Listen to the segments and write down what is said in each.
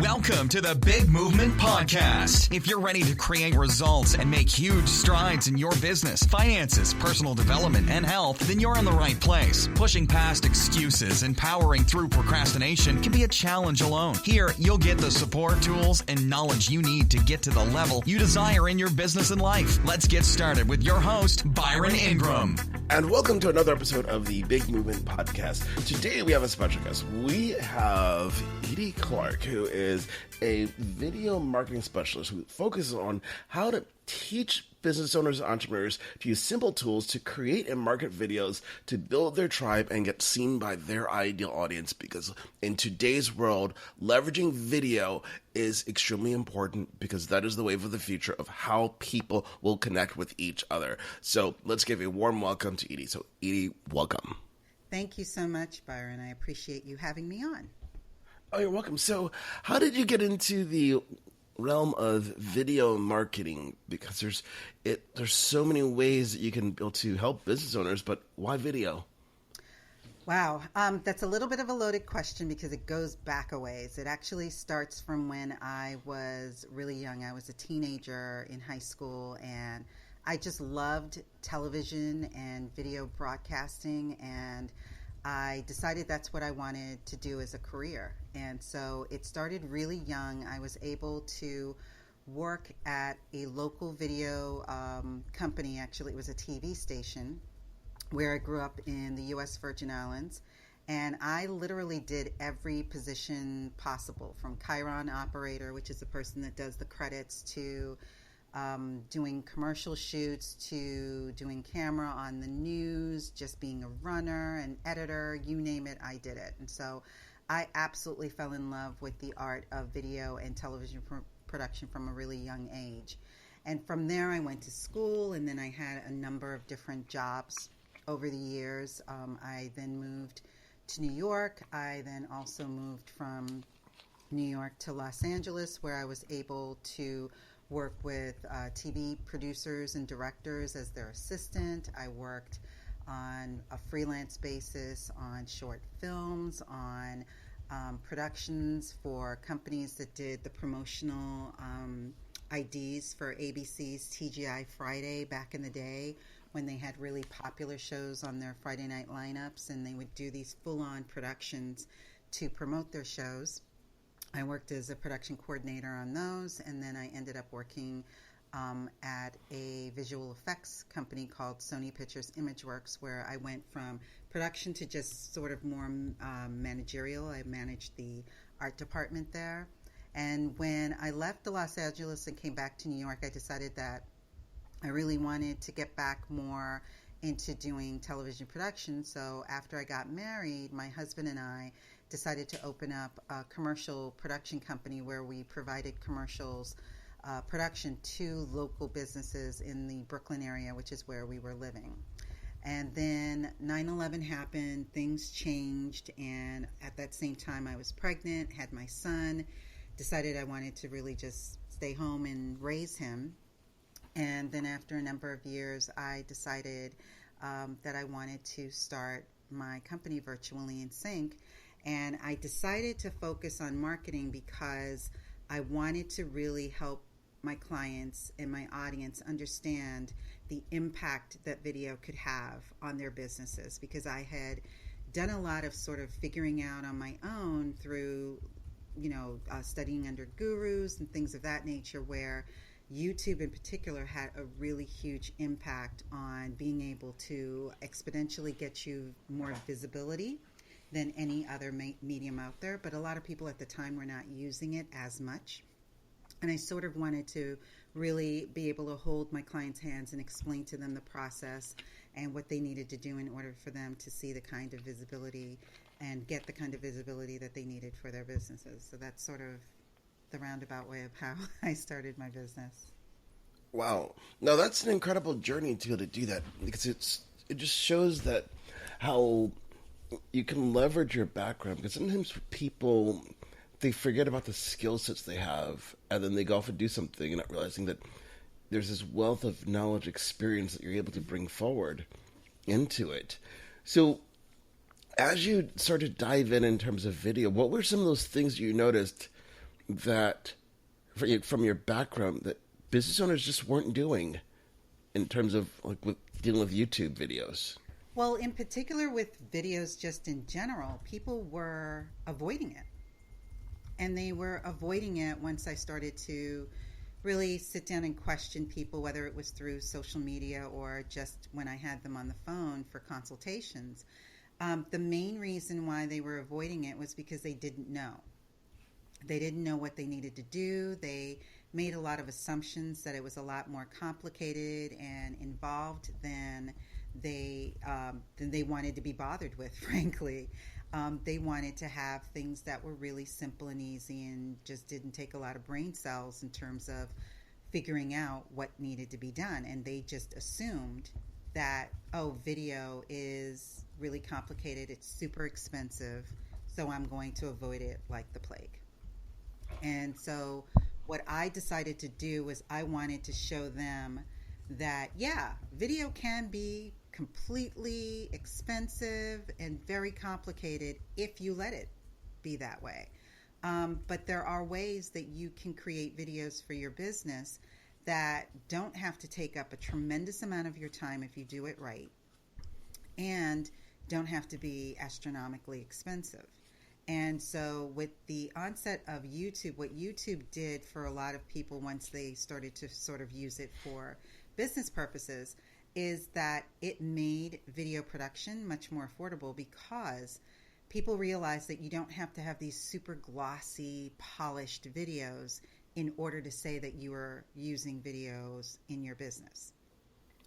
Welcome to the Big Movement Podcast. If you're ready to create results and make huge strides in your business, finances, personal development, and health, then you're in the right place. Pushing past excuses and powering through procrastination can be a challenge alone. Here, you'll get the support, tools, and knowledge you need to get to the level you desire in your business and life. Let's get started with your host, Byron Ingram. And welcome to another episode of the Big Movement Podcast. Today we have a special guest. We have Edie Clarke, who is a video marketing specialist who focuses on how to teach business owners and entrepreneurs to use simple tools to create and market videos to build their tribe and get seen by their ideal audience. Because in today's world, leveraging video is extremely important because that is the wave of the future of how people will connect with each other. So let's give a warm welcome to Edie. So Edie, welcome. Thank you so much, Byron. I appreciate you having me on. Oh, you're welcome. So how did you get into the realm of video marketing? Because there's so many ways that you can be able to help business owners, but why video? Wow. That's a little bit of a loaded question because it goes back a ways. It actually starts from when I was really young. I was a teenager in high school, and I just loved television and video broadcasting, and I decided that's what I wanted to do as a career. And so it started really young. I was able to work at a local video company. Actually, it was a TV station where I grew up in the U.S. Virgin Islands. And I literally did every position possible, from Chiron operator, which is the person that does the credits, to doing commercial shoots, to doing camera on the news, just being a runner, an editor, you name it, I did it. And so I absolutely fell in love with the art of video and television production from a really young age. And from there I went to school, and then I had a number of different jobs over the years. I then moved to New York. I then also moved from New York to Los Angeles, where I was able to work with TV producers and directors as their assistant. I worked on a freelance basis on short films, on productions for companies that did the promotional IDs for ABC's TGI Friday back in the day, when they had really popular shows on their Friday night lineups, and they would do these full-on productions to promote their shows. I worked as a production coordinator on those, and then I ended up working at a visual effects company called Sony Pictures Imageworks, where I went from production to just sort of more managerial. I managed the art department there. And when I left Los Angeles and came back to New York, I decided that I really wanted to get back more into doing television production. So after I got married, my husband and I decided to open up a commercial production company where we provided commercials production to local businesses in the Brooklyn area, which is where we were living. And then 9/11 happened, things changed, and at that same time I was pregnant, had my son, decided I wanted to really just stay home and raise him. And then after a number of years, I decided that I wanted to start my company, Virtually in Sync. And I decided to focus on marketing because I wanted to really help my clients and my audience understand the impact that video could have on their businesses, because I had done a lot of sort of figuring out on my own through, studying under gurus and things of that nature, where YouTube in particular had a really huge impact on being able to exponentially get you more visibility than any other medium out there. But a lot of people at the time were not using it as much. And I sort of wanted to really be able to hold my clients' hands and explain to them the process and what they needed to do in order for them to see the kind of visibility and get the kind of visibility that they needed for their businesses. So that's sort of the roundabout way of how I started my business. Wow. No, that's an incredible journey to be able to do that, because it just shows that how you can leverage your background, because sometimes people, they forget about the skill sets they have, and then they go off and do something and not realizing that there's this wealth of knowledge, experience that you're able to bring forward into it. So as you started to dive in terms of video, what were some of those things you noticed that from your background that business owners just weren't doing in terms of like with dealing with YouTube videos? Well, in particular with videos just in general, people were avoiding it. And they were avoiding it once I started to really sit down and question people, whether it was through social media or just when I had them on the phone for consultations. The main reason why they were avoiding it was because they didn't know. They didn't know what they needed to do. They made a lot of assumptions that it was a lot more complicated and involved than they wanted to be bothered with, frankly. They wanted to have things that were really simple and easy and just didn't take a lot of brain cells in terms of figuring out what needed to be done. And they just assumed that, oh, video is really complicated, it's super expensive, so I'm going to avoid it like the plague. And so what I decided to do was I wanted to show them that, yeah, video can be completely expensive and very complicated if you let it be that way. But there are ways that you can create videos for your business that don't have to take up a tremendous amount of your time if you do it right, and don't have to be astronomically expensive. And so with the onset of YouTube, what YouTube did for a lot of people once they started to sort of use it for business purposes is that it made video production much more affordable, because people realized that you don't have to have these super glossy, polished videos in order to say that you are using videos in your business.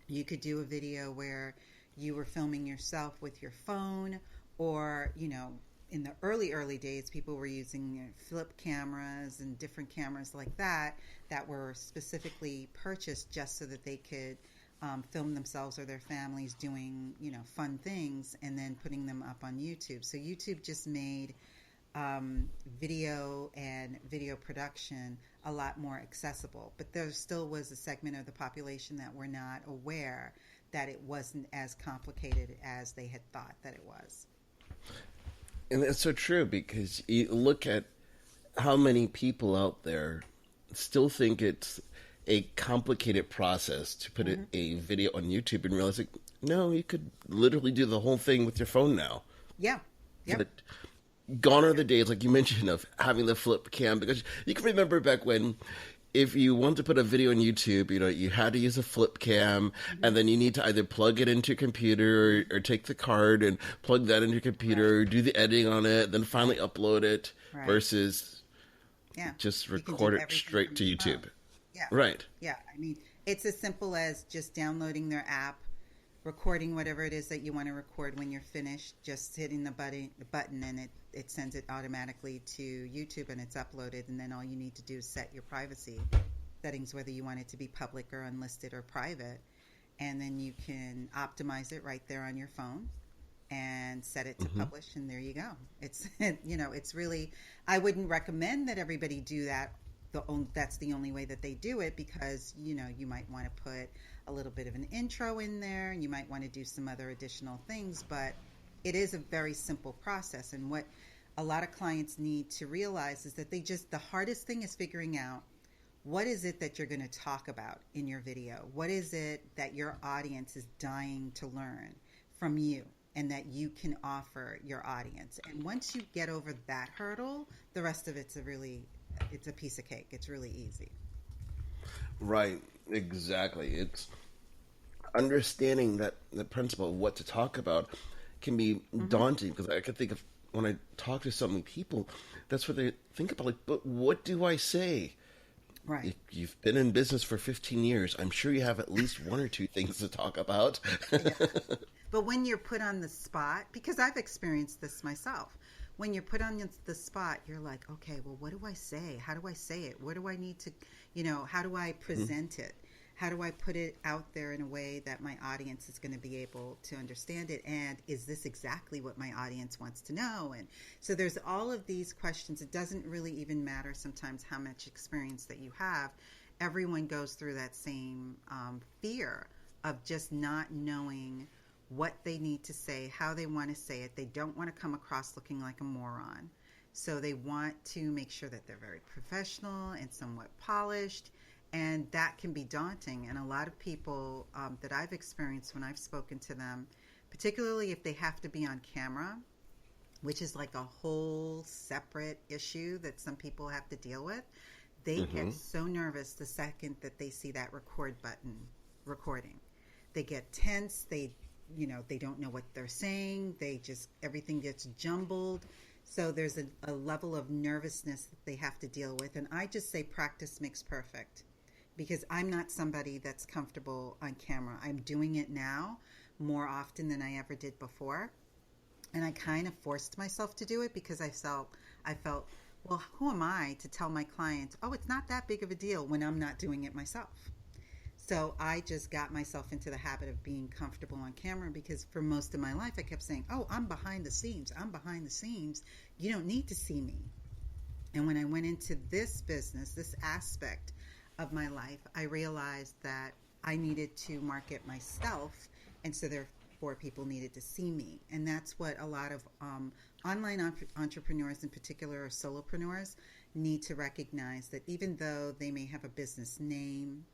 You could do a video where you were filming yourself with your phone, or, you know, in the early days, people were using flip cameras and different cameras like that were specifically purchased just so that they could film themselves or their families doing, you know, fun things and then putting them up on YouTube. So YouTube just made video and video production a lot more accessible. But there still was a segment of the population that were not aware that it wasn't as complicated as they had thought that it was. And that's so true, because you look at how many people out there still think it's a complicated process to put a video on YouTube and realize, like, no, you could literally do the whole thing with your phone now. Yeah. Yep. But gone are the days, like you mentioned, of having the flip cam, because you can remember back when, if you want to put a video on YouTube, you know, you had to use a flip cam, and then you need to either plug it into your computer or take the card and plug that into your computer, do the editing on it, then finally upload it, versus just record it straight to YouTube. Yeah. Right. Yeah. I mean, it's as simple as just downloading their app, recording whatever it is that you want to record. When you're finished, just hitting the button and it sends it automatically to YouTube and it's uploaded. And then all you need to do is set your privacy settings, whether you want it to be public or unlisted or private. And then you can optimize it right there on your phone and set it to publish. And there you go. It's, you know, it's really, I wouldn't recommend that everybody do that. That's the only way that they do it, because, you know, you might want to put a little bit of an intro in there, and you might want to do some other additional things, but it is a very simple process. And what a lot of clients need to realize is that the hardest thing is figuring out, what is it that you're going to talk about in your video? What is it that your audience is dying to learn from you and that you can offer your audience? And once you get over that hurdle, the rest of it's a piece of cake. It's really easy. Right. Exactly. It's understanding that the principle of what to talk about can be daunting, because I can think of when I talk to so many people, that's what they think about. Like, but what do I say? Right. If you've been in business for 15 years, I'm sure you have at least one or two things to talk about. Yeah. But when you're put on the spot, because I've experienced this myself, when you're put on the spot, you're like, okay, well, what do I say? How do I say it? What do I need to, you know, how do I present it? How do I put it out there in a way that my audience is going to be able to understand it? And is this exactly what my audience wants to know? And so there's all of these questions. It doesn't really even matter sometimes how much experience that you have. Everyone goes through that same fear of just not knowing what they need to say, how they want to say it. They don't want to come across looking like a moron. So they want to make sure that they're very professional and somewhat polished. And that can be daunting. And a lot of people that I've experienced when I've spoken to them, particularly if they have to be on camera, which is like a whole separate issue that some people have to deal with, they get so nervous the second that they see that record button recording. They get tense. They don't know what they're saying. Everything gets jumbled. So there's a level of nervousness that they have to deal with. And I just say practice makes perfect, because I'm not somebody that's comfortable on camera. I'm doing it now more often than I ever did before. And I kind of forced myself to do it because I felt, well, who am I to tell my clients, oh, it's not that big of a deal, when I'm not doing it myself? So I just got myself into the habit of being comfortable on camera, because for most of my life I kept saying, oh, I'm behind the scenes. I'm behind the scenes. You don't need to see me. And when I went into this business, this aspect of my life, I realized that I needed to market myself, and so therefore people needed to see me. And that's what a lot of online entrepreneurs in particular, or solopreneurs, need to recognize, that even though they may have a business name,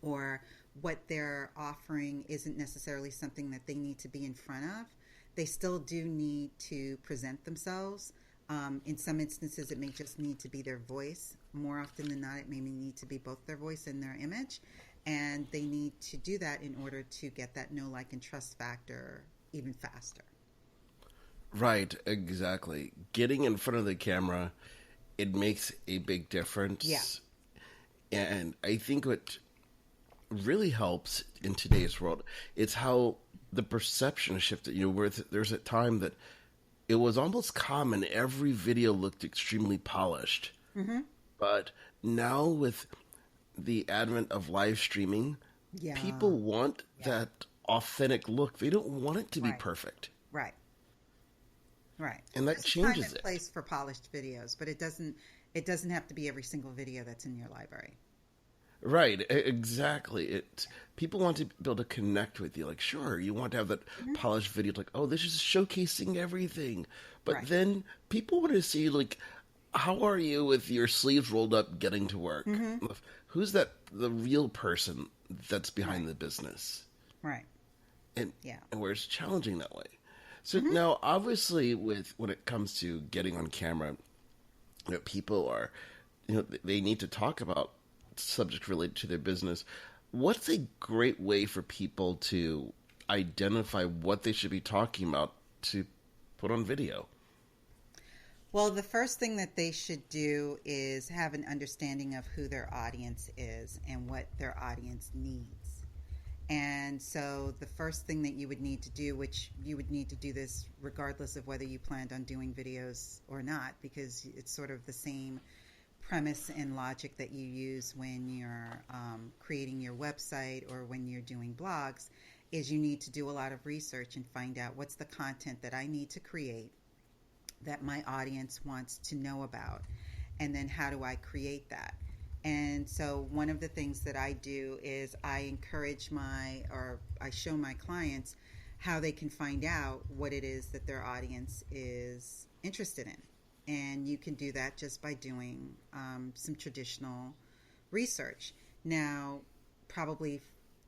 or what they're offering isn't necessarily something that they need to be in front of, they still do need to present themselves. In some instances, it may just need to be their voice. More often than not, it may need to be both their voice and their image. And they need to do that in order to get that know, like, and trust factor even faster. Right, exactly. Getting in front of the camera, it makes a big difference. Yeah. And I think what really helps in today's world, it's how the perception has shifted. Where there's a time that it was almost common, every video looked extremely polished. But now with the advent of live streaming, people want that authentic look. They don't want it to be perfect. Right. And that There's changes a time and it. place for polished videos, but it doesn't have to be every single video that's in your library. Right, exactly. People want to be able to connect with you. Like, sure, you want to have that polished video, like, oh, this is showcasing everything. But then people want to see, like, how are you with your sleeves rolled up getting to work? Who's the real person that's behind the business? Right. And where it's challenging that way. So now, obviously, when it comes to getting on camera, people are, they need to talk about subject related to their business. What's a great way for people to identify what they should be talking about to put on video? Well, the first thing that they should do is have an understanding of who their audience is and what their audience needs. And so the first thing that you would need to do, which you would need to do this regardless of whether you planned on doing videos or not, because it's sort of the same premise and logic that you use when you're creating your website or when you're doing blogs, is you need to do a lot of research and find out what's the content that I need to create that my audience wants to know about, and then how do I create that. And so one of the things that I do is I encourage I show my clients how they can find out what it is that their audience is interested in. And you can do that just by doing some traditional research. Now, probably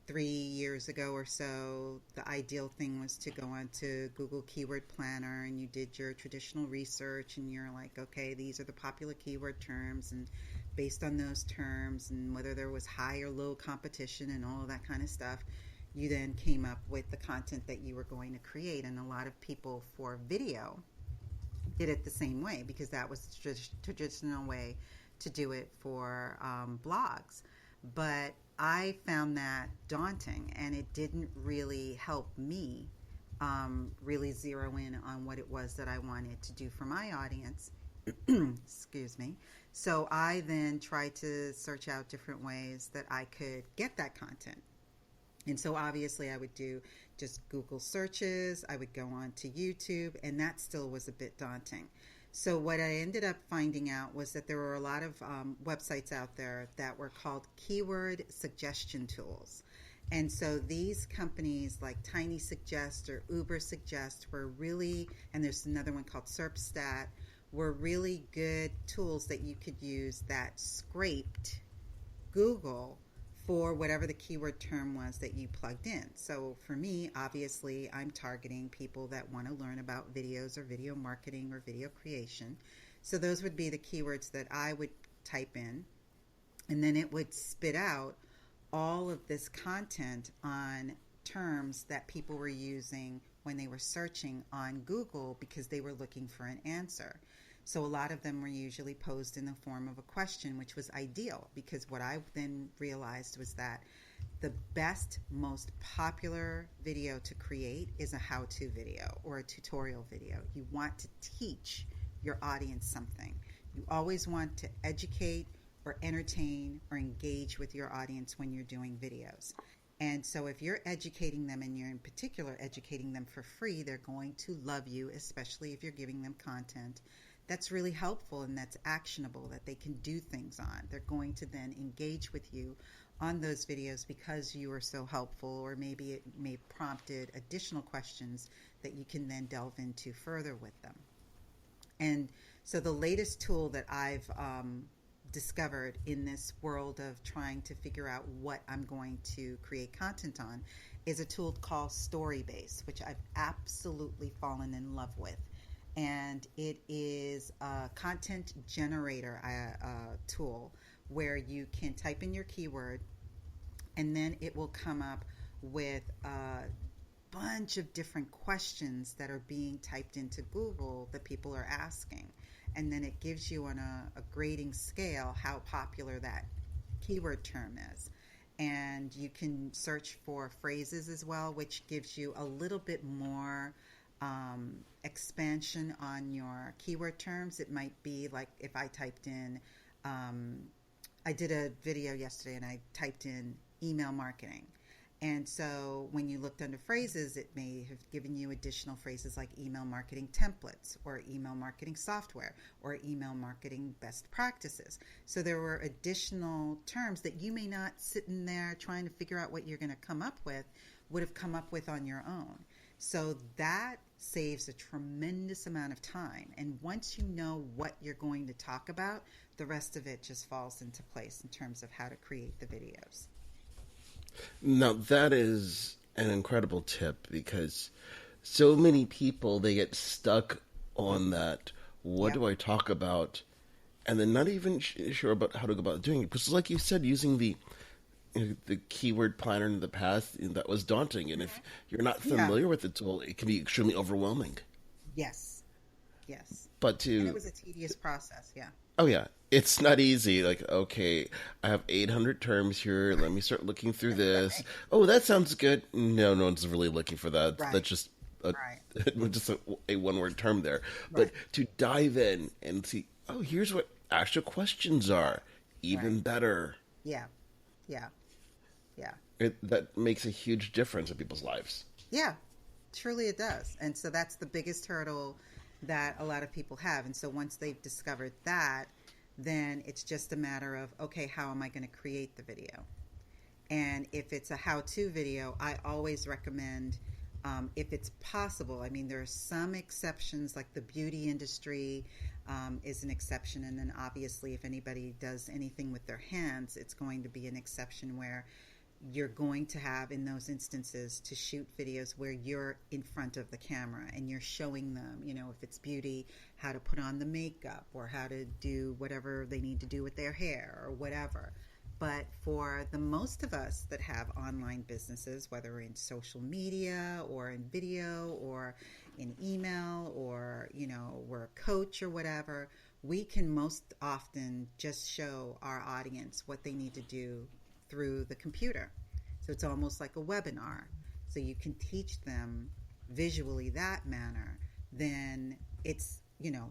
3 years ago or so, the ideal thing was to go onto Google Keyword Planner, and you did your traditional research, and you're like, okay, these are the popular keyword terms, and based on those terms and whether there was high or low competition and all of that kind of stuff, you then came up with the content that you were going to create. And a lot of people for video did it the same way, because that was the traditional way to do it for blogs. But I found that daunting, and it didn't really help me really zero in on what it was that I wanted to do for my audience. Excuse me. So I then tried to search out different ways that I could get that content. And so obviously I would do just Google searches, I would go on to YouTube, and that still was a bit daunting. So what I ended up finding out was that there were a lot of websites out there that were called keyword suggestion tools. And so these companies like Tiny Suggest or Uber Suggest were really, and there's another one called SERPstat, were really good tools that you could use that scraped Google for whatever the keyword term was that you plugged in. So for me, obviously, I'm targeting people that want to learn about videos or video marketing or video creation. So those would be the keywords that I would type in, and then it would spit out all of this content on terms that people were using when they were searching on Google because they were looking for an answer. So a lot of them were usually posed in the form of a question, which was ideal, because what I then realized was that the best, most popular video to create is a how-to video or a tutorial video. You want to teach your audience something. You always want to educate or entertain or engage with your audience when you're doing videos. And so if you're educating them, and you're in particular educating them for free, they're going to love you, especially if you're giving them content that's really helpful and that's actionable, that they can do things on. They're going to then engage with you on those videos because you are so helpful, or maybe it may have prompted additional questions that you can then delve into further with them. And so the latest tool that I've discovered in this world of trying to figure out what I'm going to create content on is a tool called Storybase, which I've absolutely fallen in love with. And it is a content generator tool where you can type in your keyword, and then it will come up with a bunch of different questions that are being typed into Google that people are asking. And then it gives you on a grading scale how popular that keyword term is. And you can search for phrases as well, which gives you a little bit more expansion on your keyword terms. It might be like if I typed in, I did a video yesterday and I typed in email marketing. And so when you looked under phrases, it may have given you additional phrases like email marketing templates or email marketing software or email marketing best practices. So there were additional terms that you may not sit in there trying to figure out what you're going to come up with, would have come up with on your own. So that saves a tremendous amount of time. And once you know what you're going to talk about, the rest of it just falls into place in terms of how to create the videos. Now, that is an incredible tip, because so many people, they get stuck on that, what do I talk about, and then not even sure about how to go about doing it. Because like you said, using the keyword planner in the past, that was daunting. And if you're not familiar with the tool, it can be extremely overwhelming. Yes. But and it was a tedious process, Oh, yeah. It's not easy. Like, okay, I have 800 terms here. Let me start looking through this. Right. Oh, that sounds good. No one's really looking for that. Right. That's just just a one-word term there. Right. But to dive in and see, oh, here's what actual questions are. Even better. Yeah. That makes a huge difference in people's lives. Yeah, truly it does. And so that's the biggest hurdle that a lot of people have. And so once they've discovered that, then it's just a matter of, okay, how am I going to create the video? And if it's a how-to video, I always recommend, if it's possible, I mean, there are some exceptions, like the beauty industry is an exception. And then obviously if anybody does anything with their hands, it's going to be an exception where you're going to have, in those instances, to shoot videos where you're in front of the camera and you're showing them, if it's beauty, how to put on the makeup or how to do whatever they need to do with their hair or whatever. But for the most of us that have online businesses, whether in social media or in video or in email or, we're a coach or whatever, we can most often just show our audience what they need to do through the computer. So it's almost like a webinar. So you can teach them visually that manner. Then it's,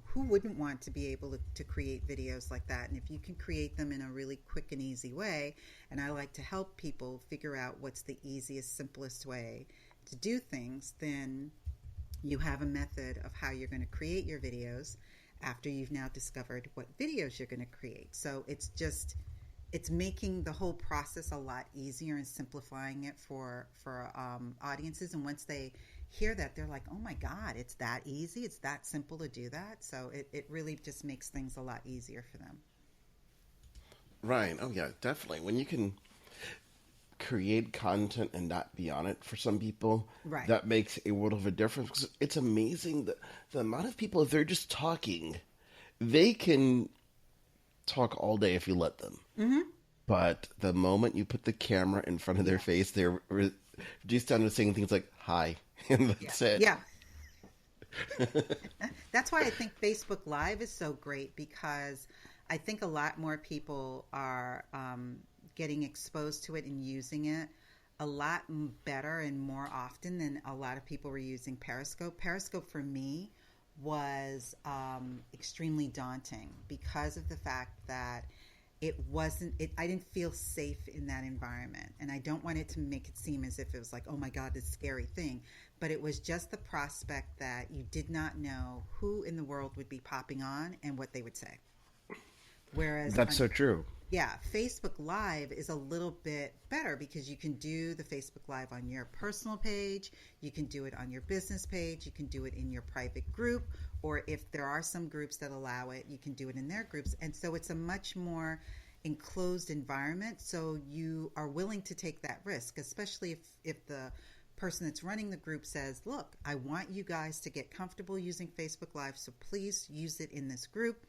who wouldn't want to be able to create videos like that? And if you can create them in a really quick and easy way, and I like to help people figure out what's the easiest, simplest way to do things, then you have a method of how you're going to create your videos after you've now discovered what videos you're going to create. So it's making the whole process a lot easier and simplifying it for audiences. And once they hear that, they're like, oh my God, it's that easy. It's that simple to do that. So it really just makes things a lot easier for them. Right. Oh, yeah, definitely. When you can create content and not be on it for some people, Right. that makes a world of a difference. 'Cause it's amazing the amount of people, if they're just talking, they can talk all day if you let them. Mm-hmm. But the moment you put the camera in front of their face, they're reduced down to saying things like "hi," and that's it. Yeah. That's why I think Facebook Live is so great, because I think a lot more people are getting exposed to it and using it a lot better and more often than a lot of people were using Periscope. Periscope for me was extremely daunting because of the fact that I didn't feel safe in that environment. And I don't want it to make it seem as if it was like, oh my God, this scary thing. But it was just the prospect that you did not know who in the world would be popping on and what they would say. Whereas That's so true. Yeah, Facebook Live is a little bit better because you can do the Facebook Live on your personal page, you can do it on your business page, you can do it in your private group, or if there are some groups that allow it, you can do it in their groups. And so it's a much more enclosed environment, so you are willing to take that risk, especially if the person that's running the group says, look, I want you guys to get comfortable using Facebook Live, so please use it in this group.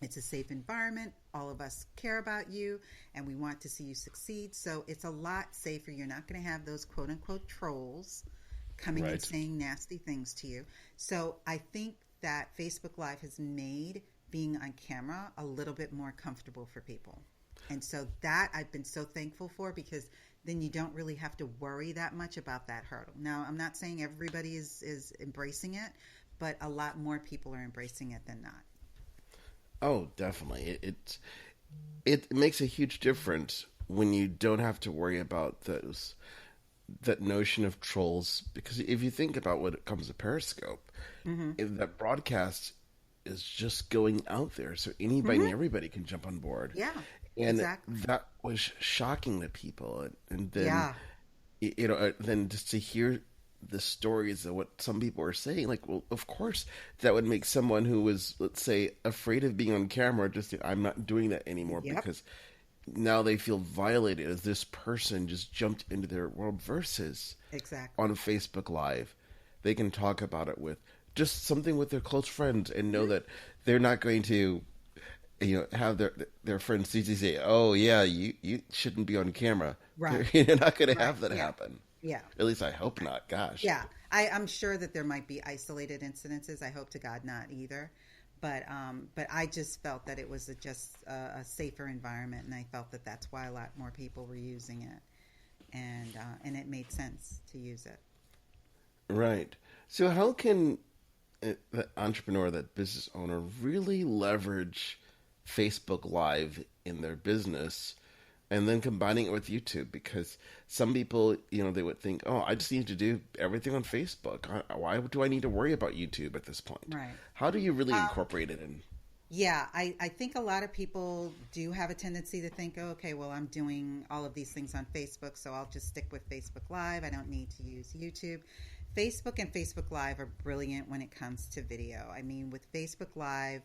It's a safe environment. All of us care about you and we want to see you succeed. So it's a lot safer. You're not going to have those quote unquote trolls coming and saying nasty things to you. So I think that Facebook Live has made being on camera a little bit more comfortable for people. And so that I've been so thankful for, because then you don't really have to worry that much about that hurdle. Now, I'm not saying everybody is embracing it, but a lot more people are embracing it than not. Oh, definitely. It makes a huge difference when you don't have to worry about that notion of trolls. Because if you think about what it comes to Periscope, if that broadcast is just going out there, so anybody and everybody can jump on board. Yeah, and exactly. that was shocking to people. And then, then just to hear the stories of what some people are saying, like, well, of course, that would make someone who was, let's say, afraid of being on camera just say, I'm not doing that anymore, because now they feel violated as this person just jumped into their world, versus on Facebook Live. They can talk about it with just something with their close friends and know that they're not going to, have their friends say, oh yeah, you shouldn't be on camera. Right. You're not going to have that happen. Yeah. At least I hope not. Gosh. Yeah. I'm sure that there might be isolated incidences. I hope to God not either. But I just felt that it was just a safer environment, and I felt that that's why a lot more people were using it, and it made sense to use it. Right. So how can the entrepreneur, that business owner, really leverage Facebook Live in their business? And then combining it with YouTube, because some people, they would think, oh, I just need to do everything on Facebook. Why do I need to worry about YouTube at this point? Right. How do you really incorporate it in? Yeah, I think a lot of people do have a tendency to think, oh, okay, well, I'm doing all of these things on Facebook, so I'll just stick with Facebook Live. I don't need to use YouTube. Facebook and Facebook Live are brilliant when it comes to video. I mean, with Facebook Live,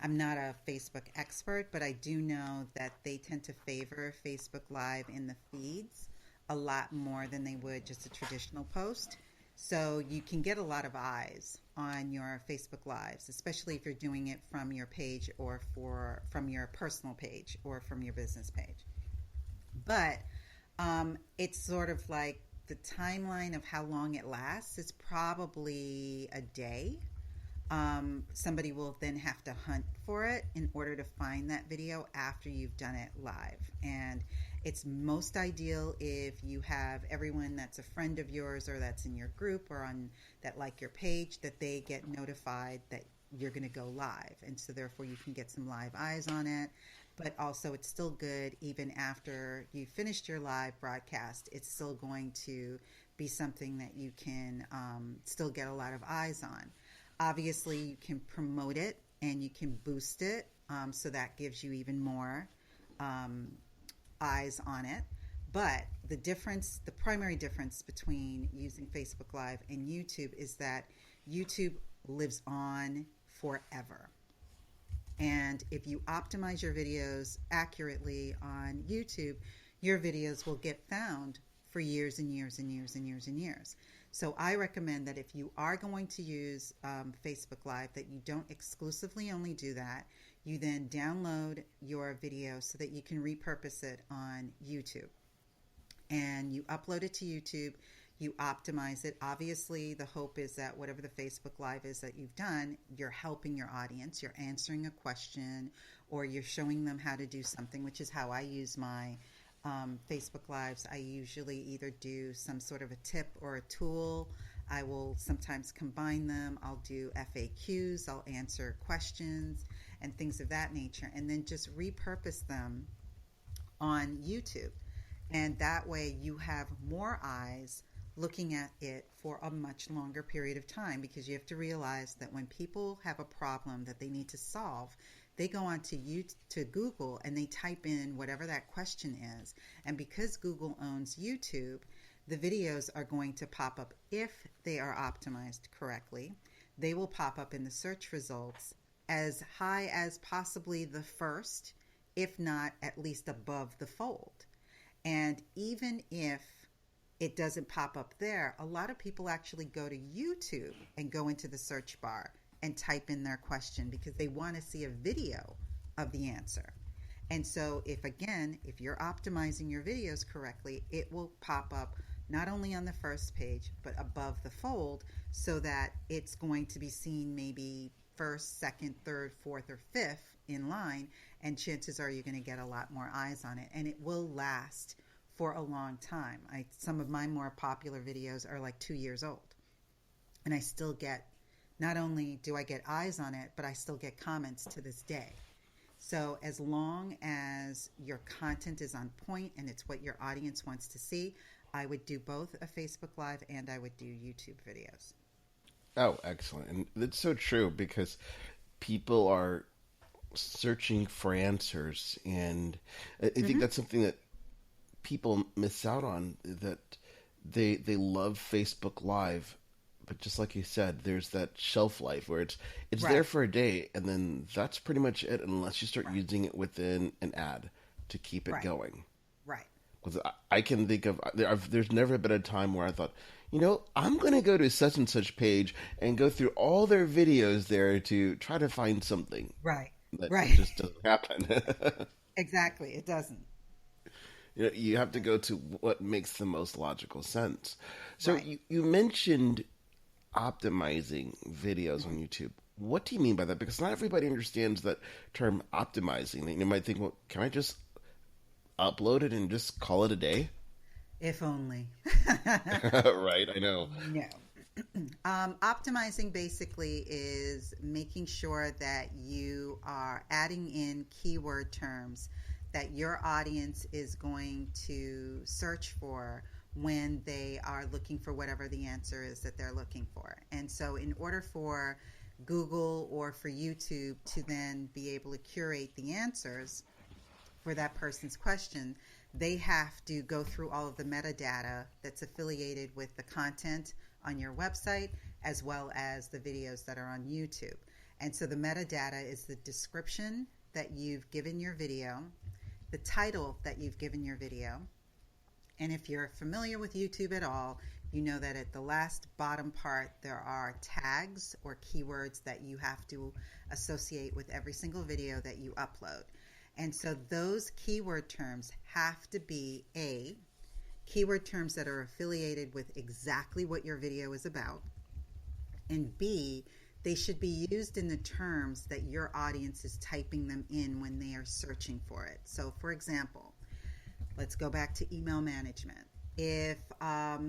I'm not a Facebook expert, but I do know that they tend to favor Facebook Live in the feeds a lot more than they would just a traditional post. So you can get a lot of eyes on your Facebook Lives, especially if you're doing it from your page or from your personal page or from your business page. But it's sort of like the timeline of how long it lasts is probably a day. Somebody will then have to hunt for it in order to find that video after you've done it live. And it's most ideal if you have everyone that's a friend of yours or that's in your group or on that like your page, that they get notified that you're going to go live. And so therefore you can get some live eyes on it. But also it's still good even after you finished your live broadcast. It's still going to be something that you can still get a lot of eyes on. Obviously, you can promote it and you can boost it, so that gives you even more eyes on it. But the primary difference between using Facebook Live and YouTube is that YouTube lives on forever. And if you optimize your videos accurately on YouTube, your videos will get found for years and years and years and years and years. So I recommend that if you are going to use Facebook Live, that you don't exclusively only do that. You then download your video so that you can repurpose it on YouTube. And you upload it to YouTube. You optimize it. Obviously, the hope is that whatever the Facebook Live is that you've done, you're helping your audience. You're answering a question, or you're showing them how to do something, which is how I use my Facebook Lives. I usually either do some sort of a tip or a tool. I will sometimes combine them. I'll do FAQs. I'll answer questions and things of that nature, and then just repurpose them on YouTube. And that way you have more eyes looking at it for a much longer period of time, because you have to realize that when people have a problem that they need to solve, they go on to Google and they type in whatever that question is. And because Google owns YouTube, the videos are going to pop up if they are optimized correctly. They will pop up in the search results as high as possibly the first, if not at least above the fold. And even if it doesn't pop up there, a lot of people actually go to YouTube and go into the search bar and type in their question because they want to see a video of the answer. And so if you're optimizing your videos correctly, it will pop up not only on the first page, but above the fold, so that it's going to be seen maybe first, second, third, fourth, or fifth in line, and chances are you're going to get a lot more eyes on it, and it will last for a long time. Some of my more popular videos are like 2 years old, and I still get, not only do I get eyes on it, but I still get comments to this day. So as long as your content is on point and it's what your audience wants to see, I would do both a Facebook Live and I would do YouTube videos. Oh, excellent. And that's so true, because people are searching for answers, and I think that's something that people miss out on, that they love Facebook Live, but just like you said, there's that shelf life where it's Right. there for a day, and then that's pretty much it, unless you start using it within an ad to keep it Right. going. Right. Because I can think of, there's never been a time where I thought, I'm going to go to such and such page and go through all their videos there to try to find something. Right. That Right. just doesn't happen. Exactly. It doesn't. You have to go to what makes the most logical sense. So Right. you mentioned optimizing videos on YouTube. What do you mean by that? Because not everybody understands that term, optimizing. They might think, well, can I just upload it and just call it a day? If only. Right, I know. No. Optimizing basically is making sure that you are adding in keyword terms that your audience is going to search for when they are looking for whatever the answer is that they're looking for. And so in order for Google or for YouTube to then be able to curate the answers for that person's question, they have to go through all of the metadata that's affiliated with the content on your website, as well as the videos that are on YouTube. And so the metadata is the description that you've given your video, the title that you've given your video. And if you're familiar with YouTube at all, you know that at the last bottom part, there are tags or keywords that you have to associate with every single video that you upload. And so those keyword terms have to be keyword terms that are affiliated with exactly what your video is about, and B, they should be used in the terms that your audience is typing them in when they are searching for it. So for example, let's go back to email management. If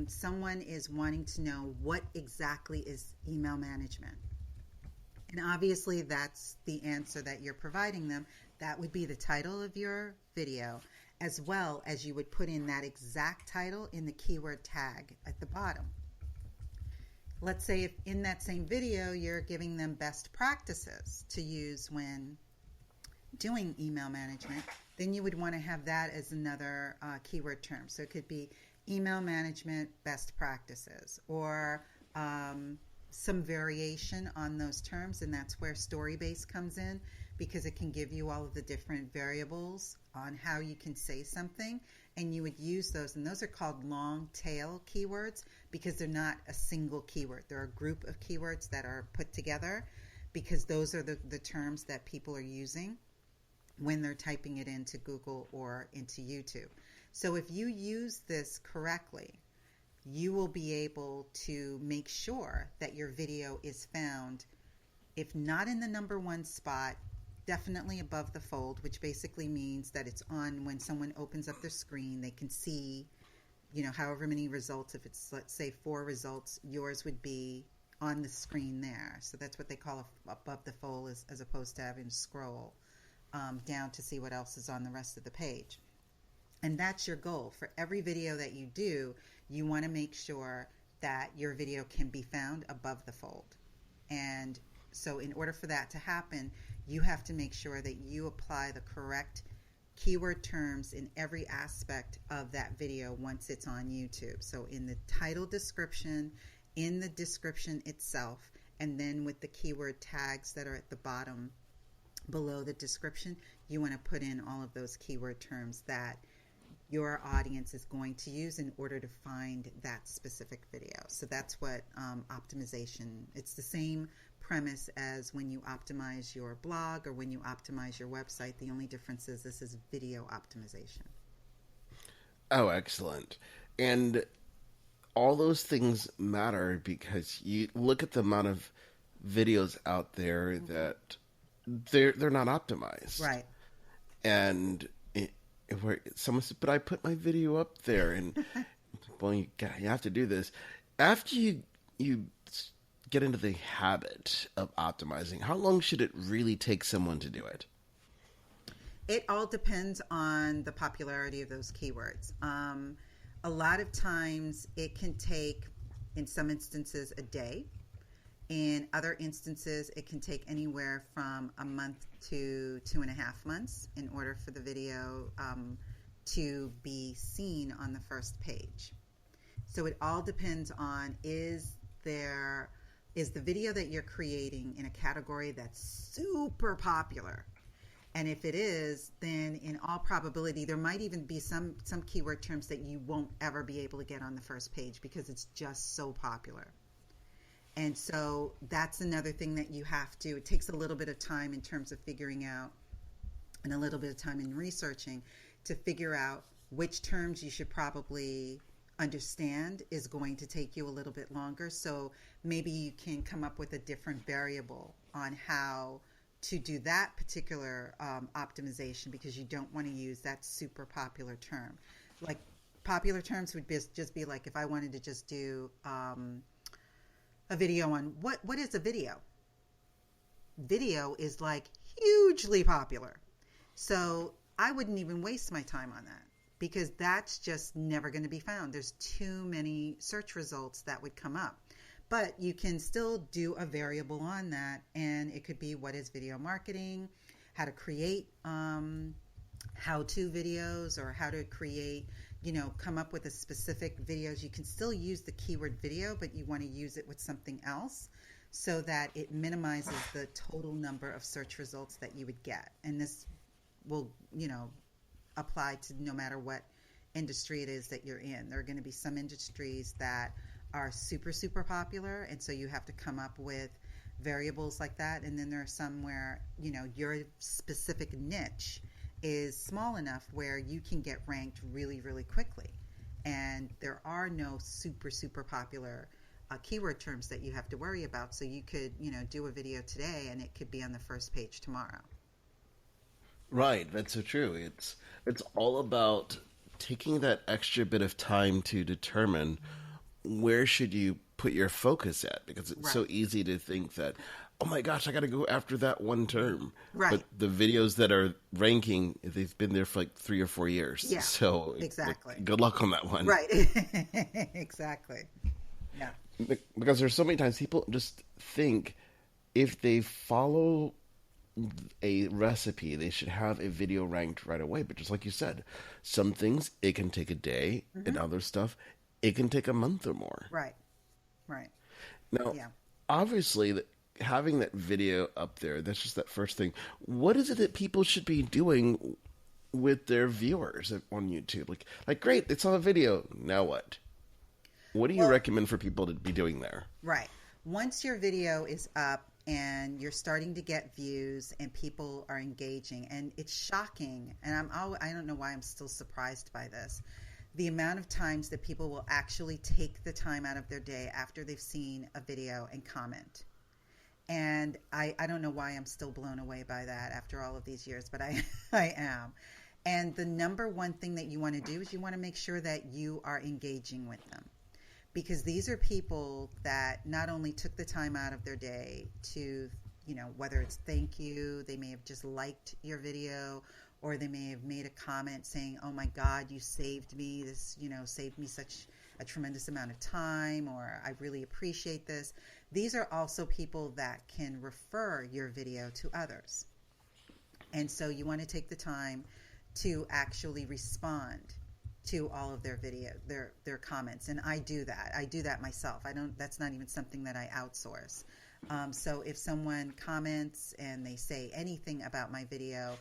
someone is wanting to know what exactly is email management, and obviously that's the answer that you're providing them, that would be the title of your video, as well as you would put in that exact title in the keyword tag at the bottom. Let's say if in that same video you're giving them best practices to use when doing email management, then you would want to have that as another keyword term. So it could be email management best practices, or some variation on those terms, and that's where Storybase comes in, because it can give you all of the different variables on how you can say something, and you would use those, and those are called long tail keywords because they're not a single keyword. They're a group of keywords that are put together, because those are the terms that people are using when they're typing it into Google or into YouTube. So if you use this correctly, you will be able to make sure that your video is found, if not in the number one spot, definitely above the fold, which basically means that it's on when someone opens up their screen, they can see, however many results. If it's, let's say, 4 results, yours would be on the screen there. So that's what they call above the fold, as opposed to having to scroll down to see what else is on the rest of the page. And that's your goal. For every video that you do, you want to make sure that your video can be found above the fold. And so in order for that to happen, you have to make sure that you apply the correct keyword terms in every aspect of that video once it's on YouTube. So in the title description, in the description itself, and then with the keyword tags that are at the bottom below the description, you want to put in all of those keyword terms that your audience is going to use in order to find that specific video. So that's what optimization, it's the same premise as when you optimize your blog or when you optimize your website. The only difference is this is video optimization. Oh, excellent. And all those things matter because you look at the amount of videos out there that they're not optimized. Right. And where someone said, but I put my video up there, and well, you have to do this. After you get into the habit of optimizing, how long should it really take someone to do it? It all depends on the popularity of those keywords. A lot of times it can take, in some instances, a day. In other instances, it can take anywhere from a month to 2.5 months in order for the video to be seen on the first page. So it all depends on, is the video that you're creating in a category that's super popular? And if it is, then in all probability, there might even be some keyword terms that you won't ever be able to get on the first page because it's just so popular. And so that's another thing that you have to, it takes a little bit of time in terms of figuring out, and a little bit of time in researching to figure out which terms you should probably understand is going to take you a little bit longer. So maybe you can come up with a different variable on how to do that particular optimization, because you don't want to use that super popular term. Like popular terms would just be like if I wanted to just do a video on what is a video? Video is like hugely popular. So I wouldn't even waste my time on that because that's just never going to be found. There's too many search results that would come up. But you can still do a variable on that, and it could be what is video marketing, how to create how-to videos, or how to create, come up with a specific videos. You can still use the keyword video, but you want to use it with something else so that it minimizes the total number of search results that you would get. And this will, apply to no matter what industry it is that you're in. There are going to be some industries that are super, super popular, and so you have to come up with variables like that. And then there are some where, your specific niche is small enough where you can get ranked really, really quickly. And there are no super, super popular keyword terms that you have to worry about. So you could, do a video today and it could be on the first page tomorrow. Right, that's so true. It's all about taking that extra bit of time to determine where should you put your focus at, because it's so easy to think that, oh my gosh, I got to go after that one term. Right. But the videos that are ranking, they've been there for like 3 or 4 years. Yeah, so exactly. Good luck on that one. Right. Exactly. Yeah. Because there's so many times people just think if they follow a recipe, they should have a video ranked right away. But just like you said, some things it can take a day, and other stuff it can take a month or more. Right. Right. Now, Yeah. obviously, having that video up there, that's just that first thing. What is it that people should be doing with their viewers on YouTube? Like great, it's on a video. Now what? What do you recommend for people to be doing there? Right. Once your video is up and you're starting to get views and people are engaging, and it's shocking, and I don't know why I'm still surprised by this, the amount of times that people will actually take the time out of their day after they've seen a video and comment. And I don't know why I'm still blown away by that after all of these years, but I am. And the number one thing that you want to do is you want to make sure that you are engaging with them. Because these are people that not only took the time out of their day to, whether it's thank you, they may have just liked your video, or they may have made a comment saying, oh my God, you saved me. This, saved me such a tremendous amount of time, or I really appreciate this. These are also people that can refer your video to others. And so you want to take the time to actually respond to all of their their comments. And I do that myself. That's not even something that I outsource. So if someone comments and they say anything about my video,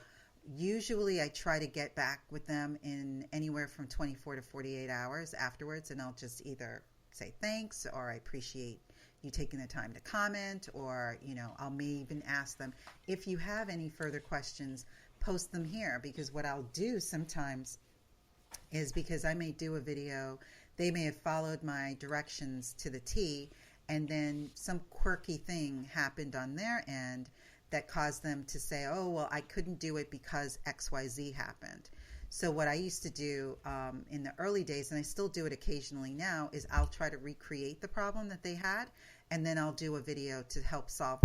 usually I try to get back with them in anywhere from 24 to 48 hours afterwards. And I'll just either say thanks, or I appreciate you taking the time to comment, or, I may even ask them, if you have any further questions, post them here. Because what I'll do sometimes is, because I may do a video, they may have followed my directions to the T, and then some quirky thing happened on their end that caused them to say, oh, well, I couldn't do it because XYZ happened. So what I used to do in the early days, and I still do it occasionally now, is I'll try to recreate the problem that they had, and then I'll do a video to help solve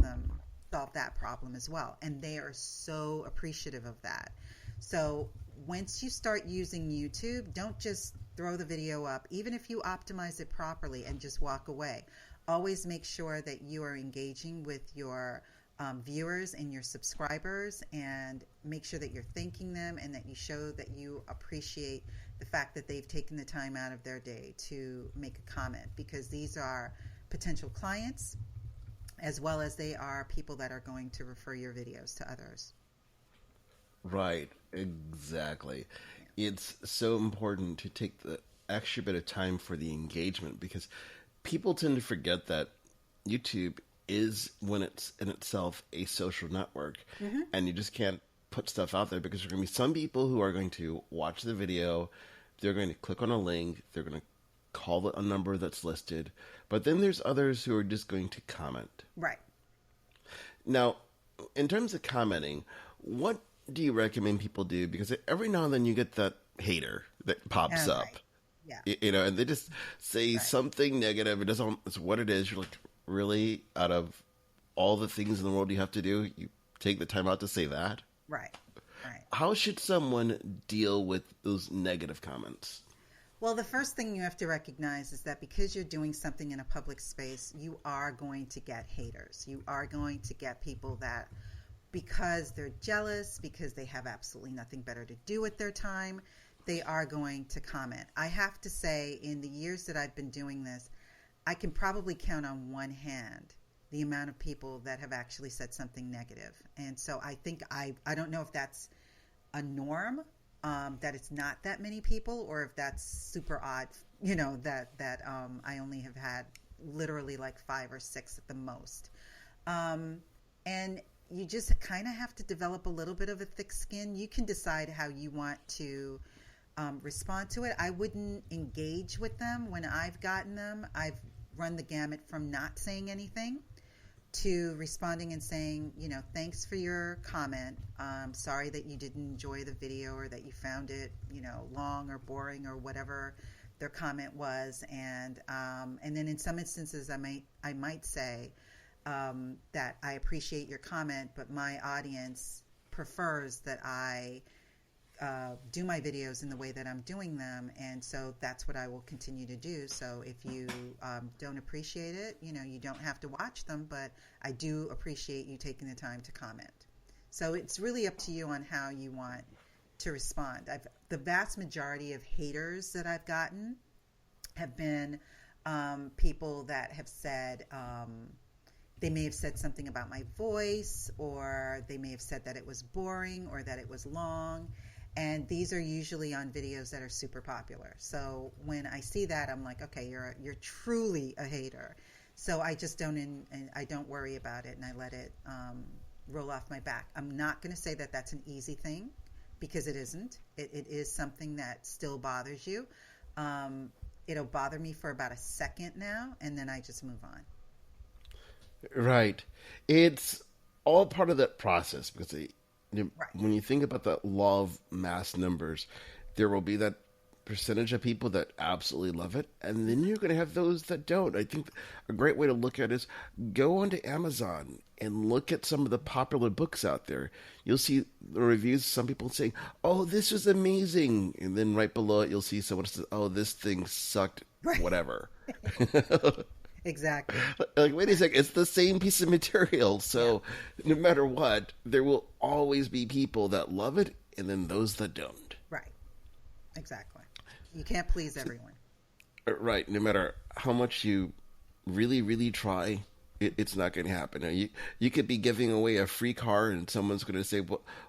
that problem as well. And they are so appreciative of that. So once you start using YouTube, don't just throw the video up, even if you optimize it properly, and just walk away. Always make sure that you are engaging with your viewers and your subscribers, and make sure that you're thanking them and that you show that you appreciate the fact that they've taken the time out of their day to make a comment, because these are potential clients as well as they are people that are going to refer your videos to others. Right, exactly. It's so important to take the extra bit of time for the engagement, because people tend to forget that YouTube is, when it's in itself, a social network, and you just can't put stuff out there, because there are going to be some people who are going to watch the video, they're going to click on a link, they're going to call a number that's listed, but then there's others who are just going to comment. Right. Now, in terms of commenting, what do you recommend people do? Because every now and then you get that hater that pops up. Yeah. And they just say something negative. It's what it is. You're like, really? Out of all the things in the world you have to do, you take the time out to say that? Right. How should someone deal with those negative comments? Well, the first thing you have to recognize is that because you're doing something in a public space, you are going to get haters. You are going to get people that, because they're jealous, because they have absolutely nothing better to do with their time, they are going to comment. I have to say, in the years that I've been doing this, I can probably count on one hand the amount of people that have actually said something negative. And so I think I don't know if that's a norm, that it's not that many people, or if that's super odd, that I only have had literally like 5 or 6 at the most. And you just kind of have to develop a little bit of a thick skin. You can decide how you want to respond to it. I wouldn't engage with them when I've gotten them. I've run the gamut from not saying anything to responding and saying, thanks for your comment. Sorry that you didn't enjoy the video, or that you found it, long or boring, or whatever their comment was. And then in some instances, I might say that I appreciate your comment, but my audience prefers that I do my videos in the way that I'm doing them, and so that's what I will continue to do. So if you don't appreciate it, you don't have to watch them, but I do appreciate you taking the time to comment. So it's really up to you on how you want to respond. The vast majority of haters that I've gotten have been people that have said, they may have said something about my voice, or they may have said that it was boring or that it was long. And these are usually on videos that are super popular. So when I see that, I'm like, okay, you're truly a hater. So I just don't I don't worry about it, and I let it roll off my back. I'm not going to say that that's an easy thing, because it isn't. It is something that still bothers you. It'll bother me for about a second now, and then I just move on. Right. It's all part of that process, because Right. when you think about the law of mass numbers, there will be that percentage of people that absolutely love it, and then you're going to have those that don't. I think a great way to look at it is go onto Amazon and look at some of the popular books out there. You'll see the reviews, some people saying, oh, this was amazing, and then right below it you'll see someone says, oh, this thing sucked, Right. whatever. Exactly. Like, wait a second, it's the same piece of material. So no matter what, there will always be people that love it, and then those that don't. Right. Exactly. You can't please everyone. Right. No matter how much you really, really try, it's not going to happen. Now, you could be giving away a free car, and someone's going to say,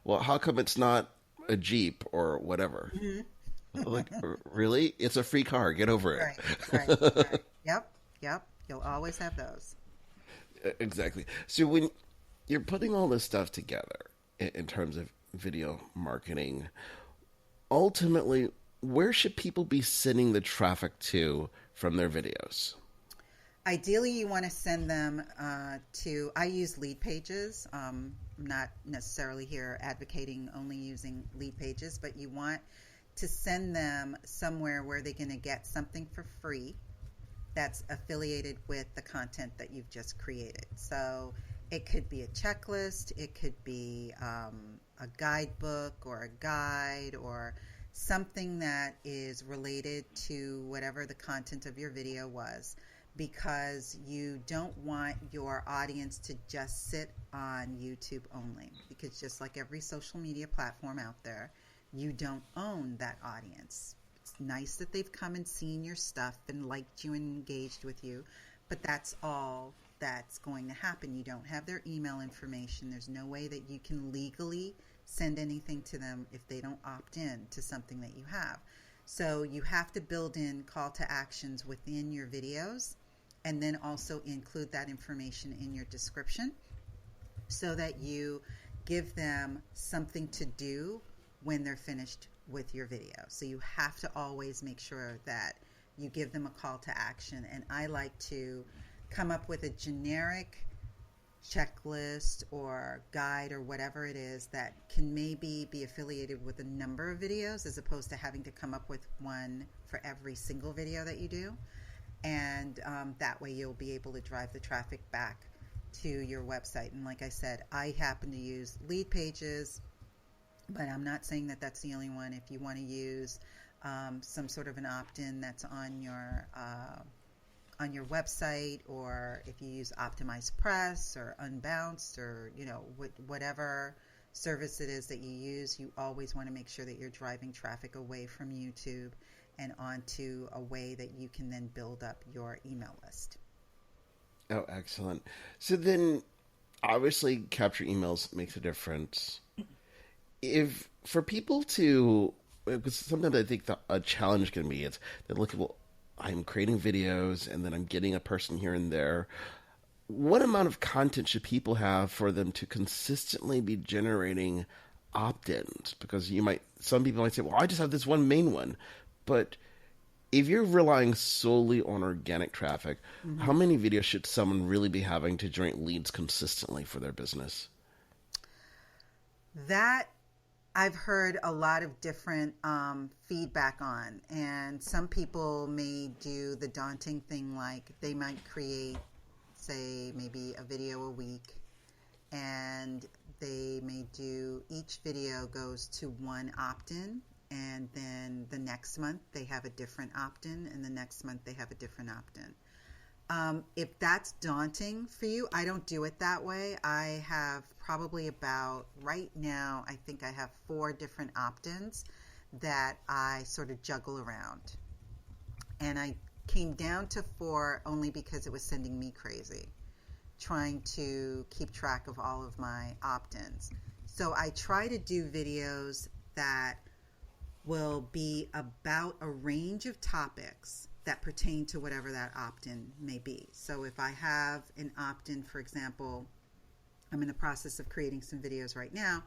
well, how come it's not a Jeep or whatever? Mm-hmm. Like, really? It's a free car. Get over it. Right. Yep. You'll always have those. Exactly. So when you're putting all this stuff together in terms of video marketing, ultimately, where should people be sending the traffic to from their videos? Ideally, you want to send them to, I use lead pages. I'm not necessarily here advocating only using lead pages, but you want to send them somewhere where they're going to get something for free that's affiliated with the content that you've just created. So it could be a checklist, it could be a guidebook or a guide, or something that is related to whatever the content of your video was, because you don't want your audience to just sit on YouTube only, because just like every social media platform out there, you don't own that audience. It's nice that they've come and seen your stuff and liked you and engaged with you, but that's all that's going to happen. You don't have their email information. There's no way that you can legally send anything to them if they don't opt in to something that you have. So you have to build in call to actions within your videos, and then also include that information in your description, so that you give them something to do when they're finished with your video. So you have to always make sure that you give them a call to action. And I like to come up with a generic checklist or guide or whatever it is that can maybe be affiliated with a number of videos, as opposed to having to come up with one for every single video that you do. And that way you'll be able to drive the traffic back to your website. And like I said, I happen to use lead pages, but I'm not saying that that's the only one. If you want to use some sort of an opt-in that's on your website, or if you use Optimized Press or Unbounced, or whatever service it is that you use, you always want to make sure that you're driving traffic away from YouTube and onto a way that you can then build up your email list. Oh, excellent. So then, obviously, capture emails makes a difference. If for people to, because sometimes I think a challenge can be, it's they look at, well, I'm creating videos and then I'm getting a person here and there. What amount of content should people have for them to consistently be generating opt-ins? Because some people might say, well, I just have this one main one. But if you're relying solely on organic traffic, mm-hmm. how many videos should someone really be having to generate leads consistently for their business? That I've heard a lot of different feedback on, and some people may do the daunting thing, like they might create, say, maybe a video a week, and they may do, each video goes to one opt-in, and then the next month they have a different opt-in, and the next month they have a different opt-in. If that's daunting for you, I don't do it that way. I have probably about, right now, I think I have 4 different opt-ins that I sort of juggle around. And I came down to 4 only because it was sending me crazy, trying to keep track of all of my opt-ins. So I try to do videos that will be about a range of topics that pertain to whatever that opt-in may be. So if I have an opt-in, for example, I'm in the process of creating some videos right now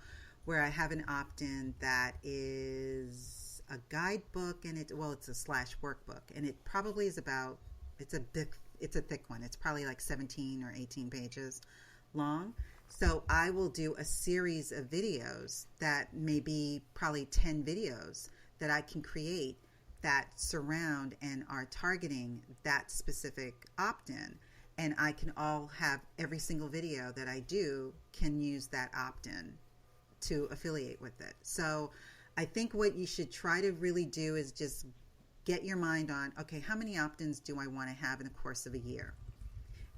where I have an opt-in that is a guidebook, and it's a / workbook, and it probably is about, it's a thick one. It's probably like 17 or 18 pages long. So I will do a series of videos that may be probably 10 videos that I can create that surround and are targeting that specific opt-in. And I can all have, every single video that I do can use that opt-in to affiliate with it. So I think what you should try to really do is just get your mind on, okay, how many opt-ins do I want to have in the course of a year?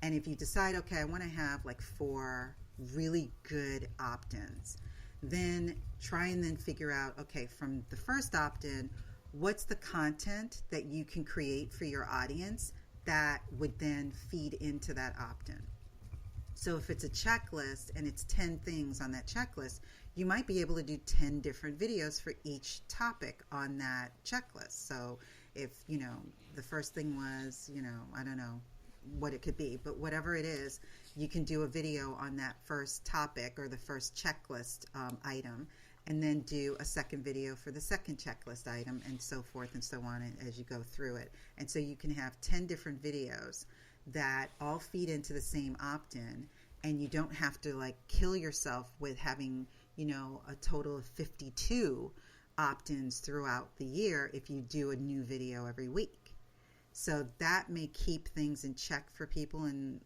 And if you decide, okay, I want to have like 4 really good opt-ins, then try and then figure out, okay, from the first opt-in, what's the content that you can create for your audience that would then feed into that opt-in? So if it's a checklist and it's 10 things on that checklist, you might be able to do 10 different videos for each topic on that checklist. So if, the first thing was, I don't know what it could be, but whatever it is, you can do a video on that first topic or the first checklist item, and then do a second video for the second checklist item, and so forth and so on as you go through it. And so you can have 10 different videos that all feed into the same opt-in, and you don't have to like kill yourself with having, a total of 52 opt-ins throughout the year if you do a new video every week. So that may keep things in check for people and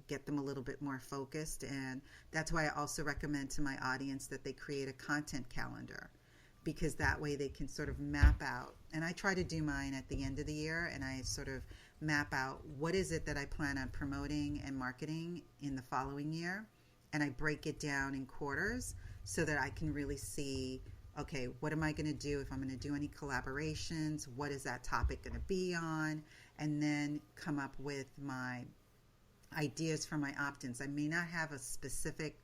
get them a little bit more focused. And that's why I also recommend to my audience that they create a content calendar, because that way they can sort of map out. And I try to do mine at the end of the year, and I sort of map out what is it that I plan on promoting and marketing in the following year. And I break it down in quarters so that I can really see, okay, what am I going to do if I'm going to do any collaborations? What is that topic going to be on? And then come up with my ideas for my opt-ins. I may not have a specific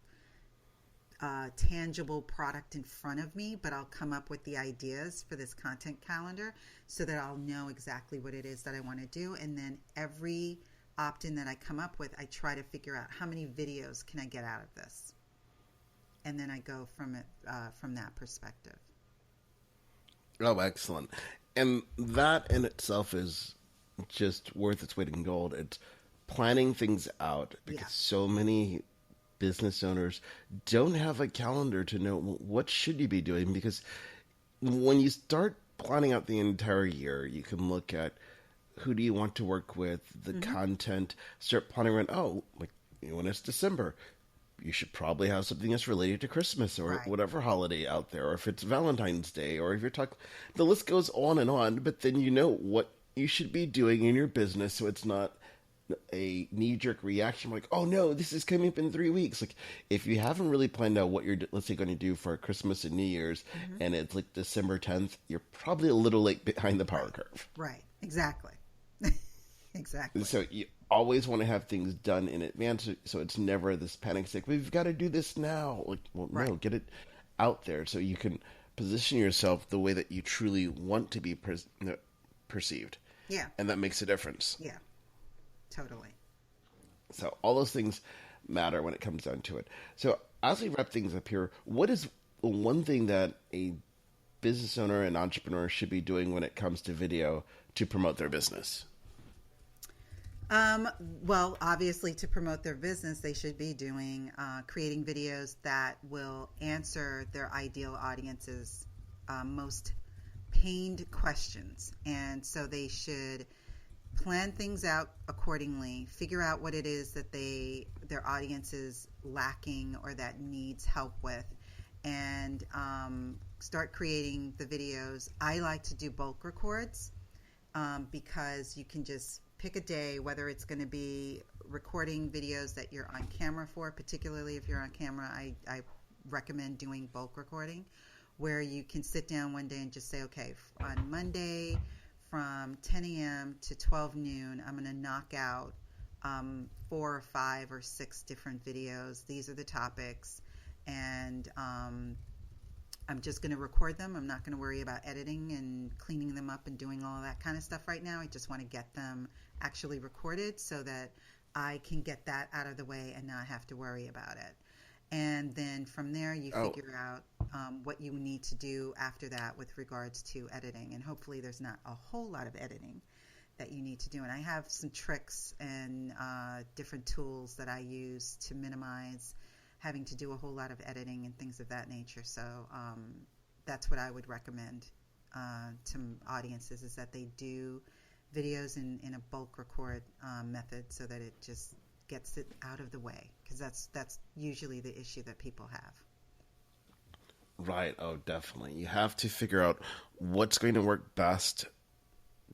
tangible product in front of me, but I'll come up with the ideas for this content calendar so that I'll know exactly what it is that I want to do. And then every opt-in that I come up with, I try to figure out how many videos can I get out of this. And then I go from it from that perspective. Oh, excellent. And that in itself is just worth its weight in gold. It's planning things out, because so many business owners don't have a calendar to know what should you be doing. Because when you start planning out the entire year, you can look at who do you want to work with, the content, start planning around, when it's December, you should probably have something that's related to Christmas or whatever holiday out there, or if it's Valentine's Day, or if you're talking, the list goes on, but then you know what you should be doing in your business, so it's not a knee-jerk reaction like, oh no, this is coming up in 3 weeks. Like, if you haven't really planned out what you're, let's say, going to do for Christmas and New Year's, and it's like December 10th, you're probably a little late behind the power curve. Right, exactly. Exactly. So you always want to have things done in advance, so it's never this panic stick. We've got to do this now. Like, no, get it out there so you can position yourself the way that you truly want to be perceived. Yeah. And that makes a difference. Yeah, totally. So all those things matter when it comes down to it. So as we wrap things up here, what is one thing that a business owner and entrepreneur should be doing when it comes to video to promote their business? Well, obviously, to promote their business, they should be doing creating videos that will answer their ideal audience's most pained questions. And so they should plan things out accordingly, figure out what it is that their audience is lacking or that needs help with, and start creating the videos. I like to do bulk records because you can just pick a day, whether it's going to be recording videos that you're on camera for, particularly if you're on camera, I recommend doing bulk recording, where you can sit down one day and just say, okay, on Monday from 10 a.m. to 12 noon, I'm going to knock out 4 or 5 or 6 different videos. These are the topics, and I'm just going to record them. I'm not going to worry about editing and cleaning them up and doing all of that kind of stuff right now. I just want to get them actually recorded so that I can get that out of the way and not have to worry about it. And then from there, you figure out what you need to do after that with regards to editing. And hopefully there's not a whole lot of editing that you need to do. And I have some tricks and different tools that I use to minimize having to do a whole lot of editing and things of that nature. So that's what I would recommend to audiences, is that they do videos in a bulk record method so that it just gets it out of the way, because that's usually the issue that people have. Right. Oh, definitely. You have to figure out what's going to work best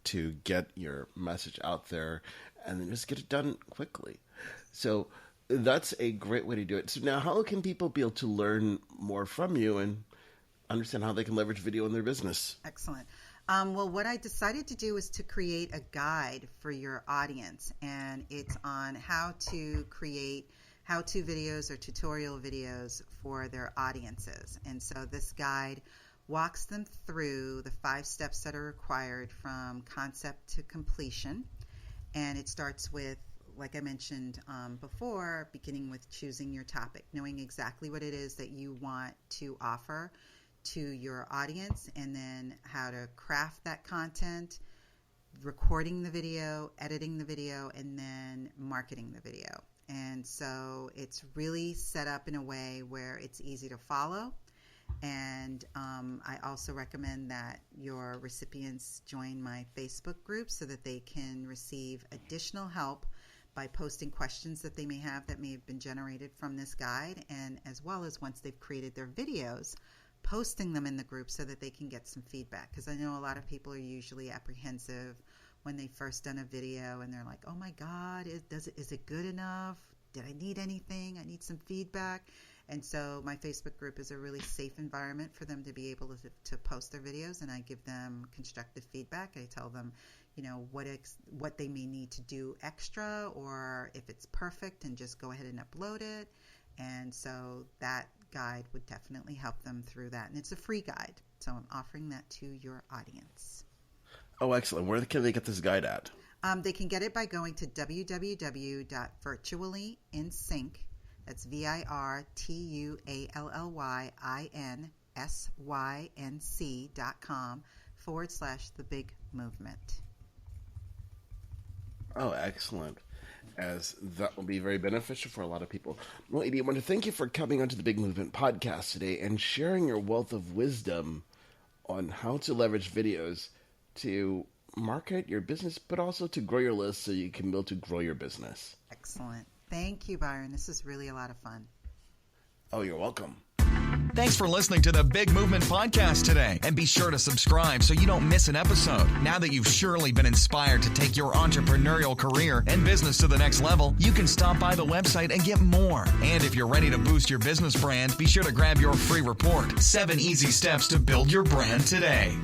to get your message out there, and then just get it done quickly. So that's a great way to do it. So now, how can people be able to learn more from you and understand how they can leverage video in their business? Excellent. Well, what I decided to do is to create a guide for your audience, and it's on how to create how-to videos or tutorial videos for their audiences. And so this guide walks them through the 5 steps that are required from concept to completion. And it starts with, like I mentioned before, beginning with choosing your topic, knowing exactly what it is that you want to offer to your audience, and then how to craft that content, recording the video, editing the video, and then marketing the video. And so it's really set up in a way where it's easy to follow. And I also recommend that your recipients join my Facebook group so that they can receive additional help by posting questions that they may have that may have been generated from this guide, and as well as, once they've created their videos, posting them in the group so that they can get some feedback. Because I know a lot of people are usually apprehensive when they first done a video, and they're like, oh my God, is it good enough? Did I need anything? I need some feedback. And so my Facebook group is a really safe environment for them to be able to post their videos, and I give them constructive feedback. I tell them, what they may need to do extra, or if it's perfect, and just go ahead and upload it. And so that guide would definitely help them through that. And it's a free guide, so I'm offering that to your audience. Oh, excellent. Where can they get this guide at? They can get it by going to www.virtuallyinsync, that's virtuallyinsync.com/the-big-movement. Oh, excellent. As that will be very beneficial for a lot of people. Well, Edie, I want to thank you for coming onto the Big Movement podcast today and sharing your wealth of wisdom on how to leverage videos to market your business, but also to grow your list so you can be able to grow your business. Excellent. Thank you, Byron. This is really a lot of fun. Oh, you're welcome. Thanks for listening to the Big Movement Podcast today. And be sure to subscribe so you don't miss an episode. Now that you've surely been inspired to take your entrepreneurial career and business to the next level, you can stop by the website and get more. And if you're ready to boost your business brand, be sure to grab your free report, 7 Easy Steps to Build Your Brand Today.